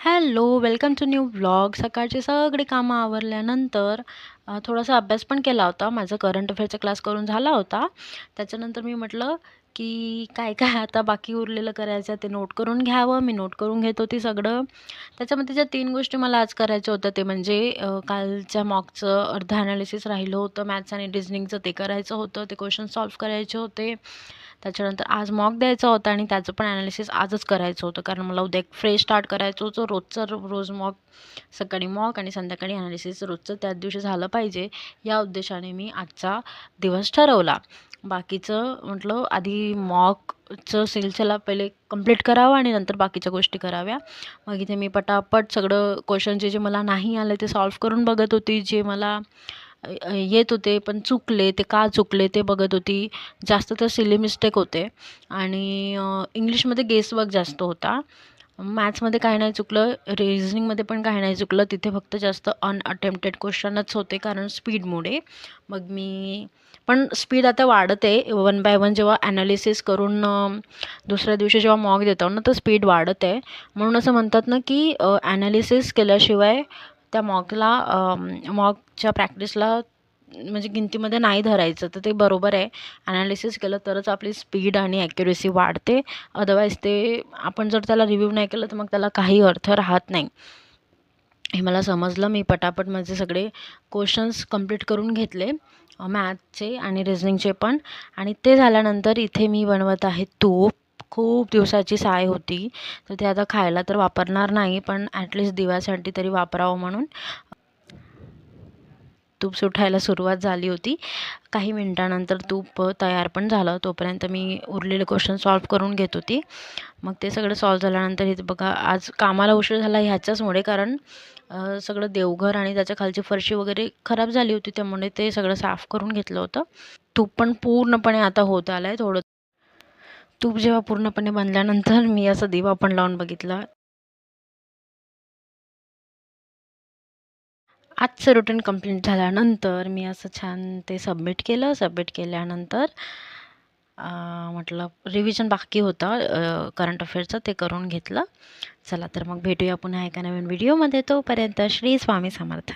Hello, welcome to new vlog. सकाळची सगळी कामं आवरल्यानंतर थोडासा अभ्यास पण केला होता. माझा करंट अफेअरचा क्लास करून झाला होता. त्याच्यानंतर मी म्हटलं, की काय-काय आता बाकी उरलेलं करायचं ते नोट करून घ्यावं. मी नोट करून घेत होती सगळं. त्याच्यामध्ये ज्या 3 गोष्टी मला आज करायच्या होत्या ते म्हणजे कालच्या मॉकचं अर्धं ॲनालिसिस राहिलं होतं. मॅथ्स आणि रिझनिंगचं ते करायचं होतं. ते क्वेश्चन सॉल्व्ह करायचे होते. त्याच्यानंतर आज मॉक द्यायचा होता आणि त्याचं पण ॲनालिसिस आजच करायचं होतं. कारण मला उद्या एक फ्रेश स्टार्ट करायचं होतं. रोजचं रोज मॉक, सकाळी मॉक आणि संध्याकाळी ॲनालिसिस रोजचं त्याच दिवशी झालं पाहिजे. या उद्देशाने मी आजचा दिवस ठरवला. बाकीचं म्हटलं आधी मॉकचं सिलसिला पहिले कंप्लीट करावं आणि नंतर बाकीच्या गोष्टी कराव्या. मग इथे मी पटापट सगळं क्वेश्चन जे मला नाही आले ते सॉल्व्ह करून बघत होती. जे मला येत होते पण चुकले, ते का चुकले ते बघत होती. जास्त तर सिली मिस्टेक होते आणि इंग्लिशमध्ये गेसवर्क जास्त होता. मॅथ्समध्ये काही नाही चुकलं, रिझनिंगमध्ये पण काही नाही चुकलं. तिथे फक्त जास्त अनअटेम्प्टेड क्वेश्चनच होते कारण स्पीडमुळे. मग मी पण स्पीड आता वाढते वन बाय वन जेव्हा ॲनालिसिस करून दुसऱ्या दिवशी जेव्हा मॉक देतो ना तर स्पीड वाढत आहे. म्हणून असं म्हणतात ना की ॲनालिसिस केल्याशिवाय त्या मॉकच्या प्रॅक्टिसला म्हणजे गिनतीमध्ये नाही धरायचं. तर ते बरोबर आहे. ॲनालिसिस केलं तरच आपली स्पीड आणि ॲक्युरसी वाढते. अदरवाईज ते आपण जर त्याला रिव्ह्यू नाही केलं तर मग त्याला काही अर्थ राहत नाही. हे मला समजलं. मी पटापट माझे सगळे क्वेश्चन्स कंप्लीट करून घेतले, मॅथ्सचे आणि रिझनिंगचे पण. आणि ते झाल्यानंतर इथे मी बनवत आहे तूप. खूप दिवसाची साय होती, तर ते आता खायला तर वापरणार नाही, पण ॲटलीस्ट दिव्यासाठी तरी वापरावं म्हणून तूप सुटायला सुरुवात झाली होती. काही मिनिटानंतर तूप तयार पण झालं. तोपर्यंत मी उरलेले क्वेश्चन सॉल्व्ह करून घेत होती. मग ते सगळं सॉल्व्ह झाल्यानंतर इथे बघा आज कामाला उशीर झाला ह्याच्याचमुळे, कारण सगळं देवघर आणि त्याच्या खालची फरशी वगैरे खराब झाली होती, त्यामुळे ते सगळं साफ करून घेतलं होतं. तूप पण पूर्णपणे आता होत आलं आहे. थोडं तूप जेव्हा पूर्णपणे बनल्यानंतर मी असा दिवा पण लावून बघितला. आजचं रुटीन कंप्लीट झाल्यानंतर मी असं छान ते सबमिट केलं. सबमिट केल्यानंतर म्हटलं रिव्हिजन बाकी होतं करंट अफेअरचं, ते करून घेतलं. चला तर मग भेटूया पुन्हा एका नवीन व्हिडिओमध्ये. तोपर्यंत श्री स्वामी समर्थ.